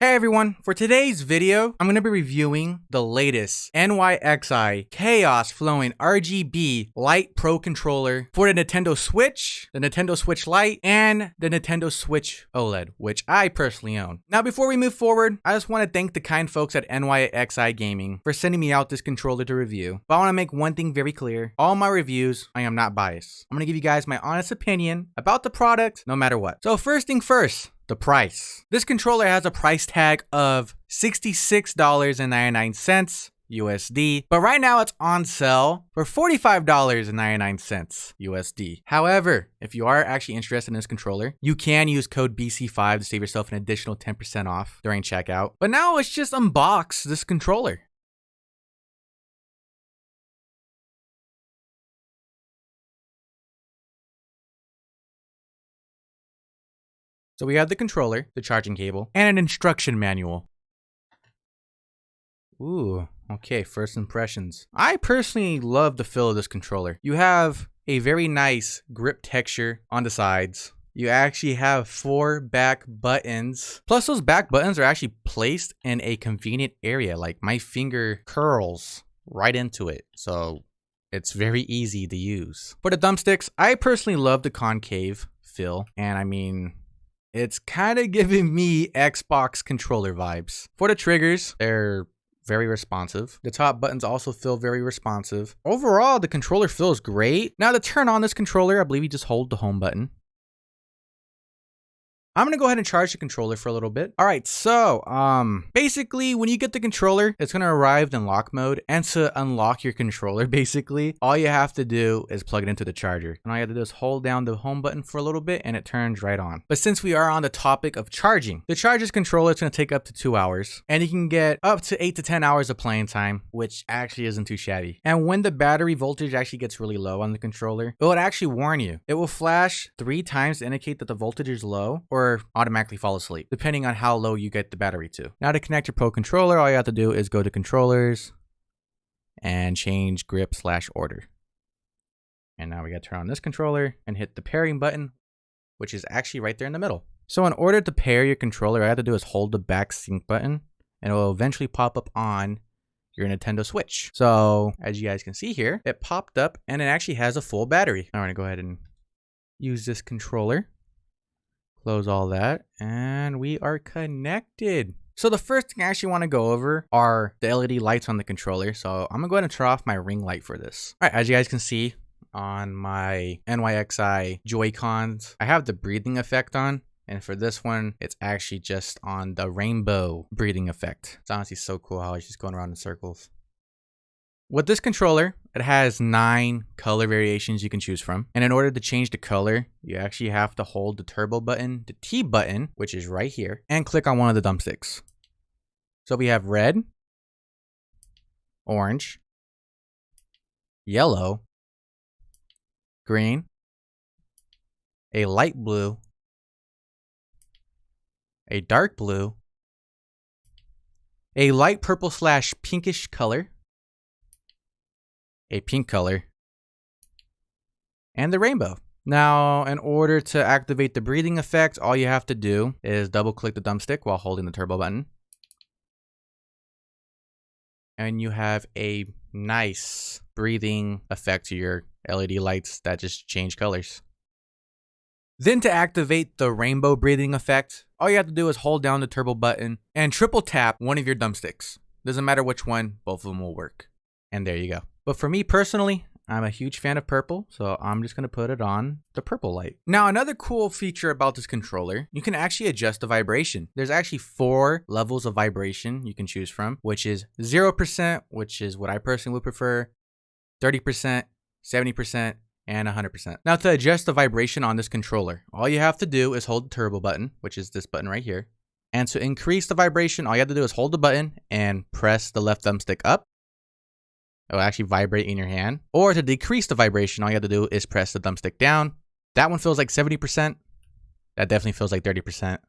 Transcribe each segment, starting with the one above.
Hey everyone, for today's video, I'm going to be reviewing the latest NYXI Chaos Flowing RGB Lite Pro controller for the Nintendo Switch, the Nintendo Switch Lite, and the Nintendo Switch OLED, which I personally own. Now before we move forward, I just want to thank the kind folks at NYXI Gaming for sending me out this controller to review. But I want to make one thing very clear, all my reviews, I am not biased. I'm going to give you guys my honest opinion about the product, no matter what. So first thing first, the price. This controller has a price tag of $66.99 USD, but right now it's on sale for $45.99 USD. However, if you are actually interested in this controller, you can use code BC5 to save yourself an additional 10% off during checkout. But now let's just unbox this controller. So we have the controller, the charging cable, and an instruction manual. Ooh, okay, first impressions. I personally love the feel of this controller. You have a very nice grip texture on the sides. You actually have 4 back buttons. Plus those back buttons are actually placed in a convenient area. Like my finger curls right into it. So it's very easy to use. For the thumbsticks, I personally love the concave feel. And I mean, it's kind of giving me Xbox controller vibes. For the triggers, they're very responsive. The top buttons also feel very responsive. Overall, the controller feels great. Now to turn on this controller, I believe you just hold the home button. I'm gonna go ahead and charge the controller for a little bit. All right, so basically when you get the controller, it's gonna arrive in lock mode, and to unlock your controller, basically, all you have to do is plug it into the charger. And all you have to do is hold down the home button for a little bit and it turns right on. But since we are on the topic of charging, the charge this controller is gonna take up to 2 hours, and you can get up to 8 to 10 hours of playing time, which actually isn't too shabby. And when the battery voltage actually gets really low on the controller, it will actually warn you. It will flash 3 times to indicate that the voltage is low, or automatically fall asleep, depending on how low you get the battery to. Now to connect your Pro controller, all you have to do is go to controllers and change grip/order. And now we got to turn on this controller and hit the pairing button, which is actually right there in the middle. So in order to pair your controller, all you have to do is hold the back sync button and it will eventually pop up on your Nintendo Switch. So as you guys can see here, it popped up and it actually has a full battery. I'm gonna go ahead and use this controller. Close all that, and we are connected. So the first thing I actually want to go over are the LED lights on the controller. So I'm gonna go ahead and turn off my ring light for this. All right, as you guys can see on my NYXI Joy-Cons, I have the breathing effect on. And for this one, it's actually just on the rainbow breathing effect. It's honestly so cool how it's just going around in circles. With this controller, it has 9 color variations you can choose from. And in order to change the color, you actually have to hold the turbo button, the T button, which is right here, and click on one of the thumbsticks. So we have red, orange, yellow, green, a light blue, a dark blue, a light purple/pinkish color, a pink color, and the rainbow. Now, in order to activate the breathing effect, all you have to do is double click the thumbstick while holding the turbo button. And you have a nice breathing effect to your LED lights that just change colors. Then to activate the rainbow breathing effect, all you have to do is hold down the turbo button and triple tap one of your thumbsticks. Doesn't matter which one, both of them will work. And there you go. But for me personally, I'm a huge fan of purple, so I'm just going to put it on the purple light. Now, another cool feature about this controller, you can actually adjust the vibration. There's actually 4 levels of vibration you can choose from, which is 0%, which is what I personally would prefer, 30%, 70%, and 100%. Now, to adjust the vibration on this controller, all you have to do is hold the turbo button, which is this button right here. And to increase the vibration, all you have to do is hold the button and press the left thumbstick up. It will actually vibrate in your hand. Or to decrease the vibration, all you have to do is press the thumbstick down. That one feels like 70%. That definitely feels like 30%.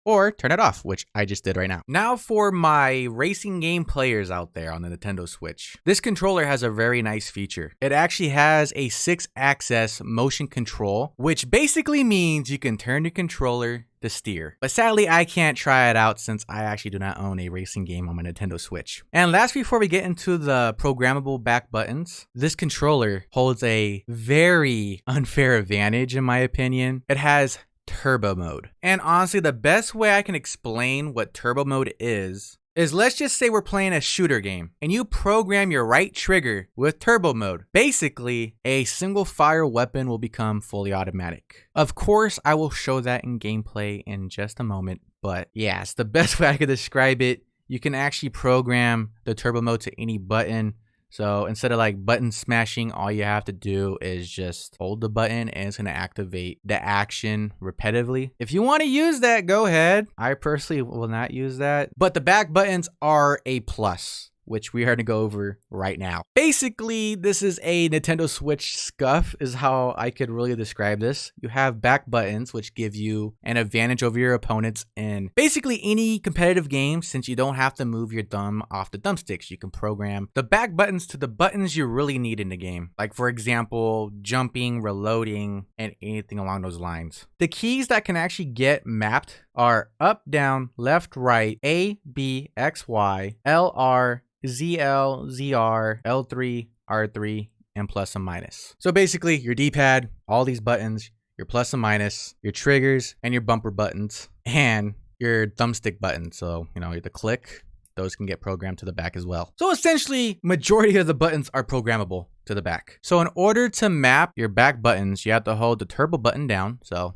Or turn it off, which I just did right now. Now for my racing game players out there on the Nintendo Switch. This controller has a very nice feature. It actually has a 6-axis motion control, which basically means you can turn your controller to steer. But sadly, I can't try it out since I actually do not own a racing game on my Nintendo Switch. And last, before we get into the programmable back buttons, this controller holds a very unfair advantage in my opinion. It has turbo mode. And honestly, the best way I can explain what turbo mode is let's just say we're playing a shooter game and you program your right trigger with turbo mode. Basically, a single fire weapon will become fully automatic. Of course, I will show that in gameplay in just a moment, but yeah, it's the best way I could describe it. You can actually program the turbo mode to any button. So instead of like button smashing, all you have to do is just hold the button and it's going to activate the action repetitively. If you want to use that, go ahead. I personally will not use that. But the back buttons are a plus, which we are going to go over right now. Basically, this is a Nintendo Switch scuff is how I could really describe this. You have back buttons, which give you an advantage over your opponents in basically any competitive game since you don't have to move your thumb off the thumbsticks. You can program the back buttons to the buttons you really need in the game. Like for example, jumping, reloading, and anything along those lines. The keys that can actually get mapped are up, down, left, right, A, B, X, Y, L, R, ZL, ZR, L3, R3, and plus and minus. So basically your D-pad, all these buttons, your plus and minus, your triggers, and your bumper buttons, and your thumbstick button. So, you know, the click, those can get programmed to the back as well. So essentially, majority of the buttons are programmable to the back. So in order to map your back buttons, you have to hold the turbo button down. So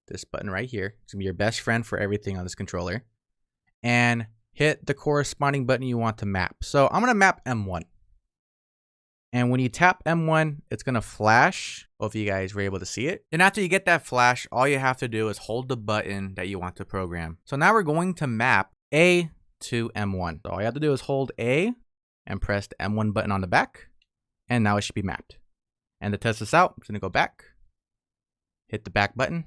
this button right here, it's gonna be your best friend for everything on this controller. And hit the corresponding button you want to map. So I'm gonna map M1. And when you tap M1, it's gonna flash. Hopefully you guys were able to see it. And after you get that flash, all you have to do is hold the button that you want to program. So now we're going to map A to M1. So all you have to do is hold A and press the M1 button on the back. And now it should be mapped. And to test this out, I'm just gonna go back, hit the back button,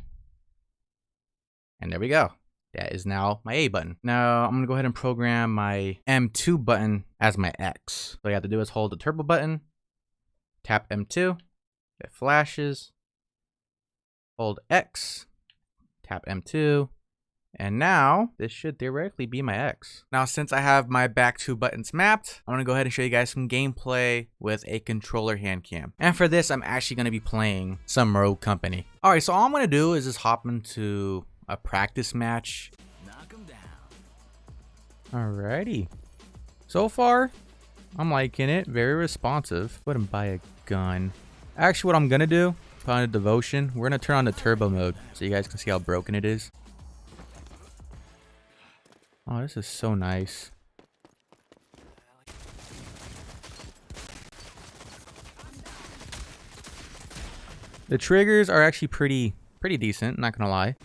and there we go. That is now my A button. Now I'm gonna go ahead and program my M2 button as my X. So all you have to do is hold the turbo button, tap M2, it flashes, hold X, tap M2, and now this should theoretically be my X. Now since I have my back two buttons mapped, I'm gonna go ahead and show you guys some gameplay with a controller hand cam. And for this, I'm actually gonna be playing some Rogue Company. All right, so all I'm gonna do is just hop into a practice match. Knock 'em down. Alrighty. So far, I'm liking it. Very responsive. Go ahead and buy a gun. Actually, what I'm gonna do, put on a devotion. We're gonna turn on the turbo mode so you guys can see how broken it is. Oh, this is so nice. The triggers are actually pretty decent, not gonna lie.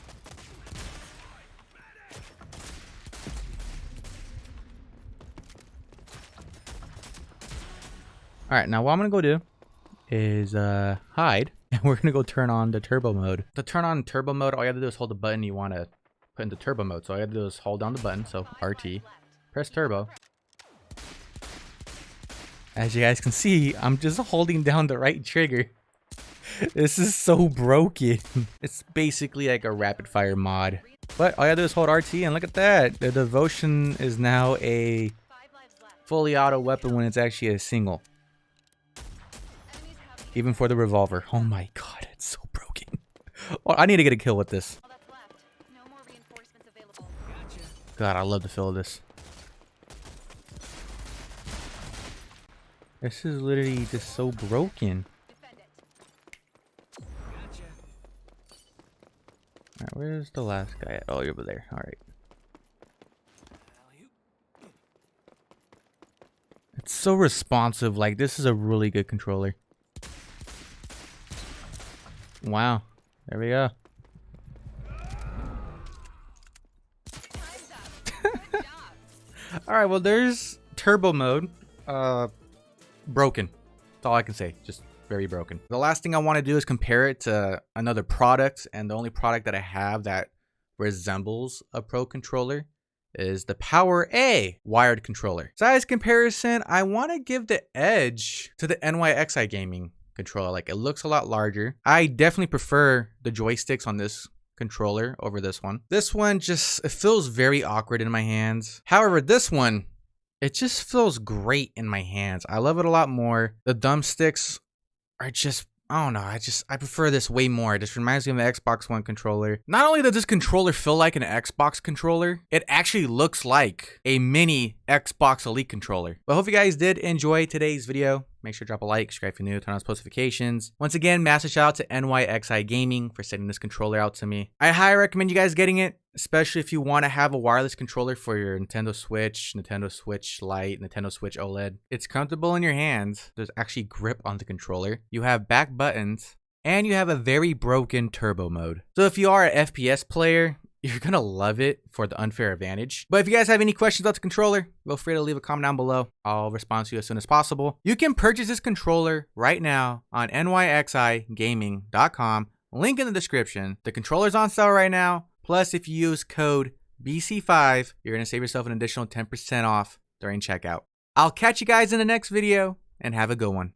Alright, now what I'm gonna go do is hide, and we're gonna go turn on the turbo mode. To turn on turbo mode, all you have to do is hold the button you want to put into turbo mode. So all you have to do is hold down the button, so RT, press turbo. As you guys can see, I'm just holding down the right trigger. This is so broken. It's basically like a rapid fire mod. But all you have to do is hold RT, and look at that. The devotion is now a fully auto weapon when it's actually a single. Even for the revolver. Oh my god, it's so broken. Oh, I need to get a kill with this. God, I love the feel of this. This is literally just so broken. Alright, where's the last guy at? Oh, you're over there. Alright. It's so responsive. Like, this is a really good controller. Wow. There we go. Alright, well, there's turbo mode. Broken. That's all I can say. Just very broken. The last thing I want to do is compare it to another product, and the only product that I have that resembles a Pro controller is the Power A wired controller. Size comparison, I want to give the edge to the NYXI Gaming controller. Like, it looks a lot larger. I definitely prefer the joysticks on this controller over this one. This one it feels very awkward in my hands. However, this one, it just feels great in my hands. I love it a lot more. The thumbsticks are just, I don't know, I prefer this way more. It just reminds me of the Xbox One controller. Not only does this controller feel like an Xbox controller, it actually looks like a mini Xbox Elite controller. But I hope you guys did enjoy today's video. Make sure to drop a like, subscribe if you're new, turn on those post notifications. Once again, massive shout out to NYXI Gaming for sending this controller out to me. I highly recommend you guys getting it, especially if you want to have a wireless controller for your Nintendo Switch, Nintendo Switch Lite, Nintendo Switch OLED. It's comfortable in your hands. There's actually grip on the controller. You have back buttons, and you have a very broken turbo mode. So if you are an FPS player, you're gonna love it for the unfair advantage. But if you guys have any questions about the controller, feel free to leave a comment down below. I'll respond to you as soon as possible. You can purchase this controller right now on NYXIGaming.com. Link in the description. The controller's on sale right now. Plus, if you use code BC5, you're gonna save yourself an additional 10% off during checkout. I'll catch you guys in the next video, and have a good one.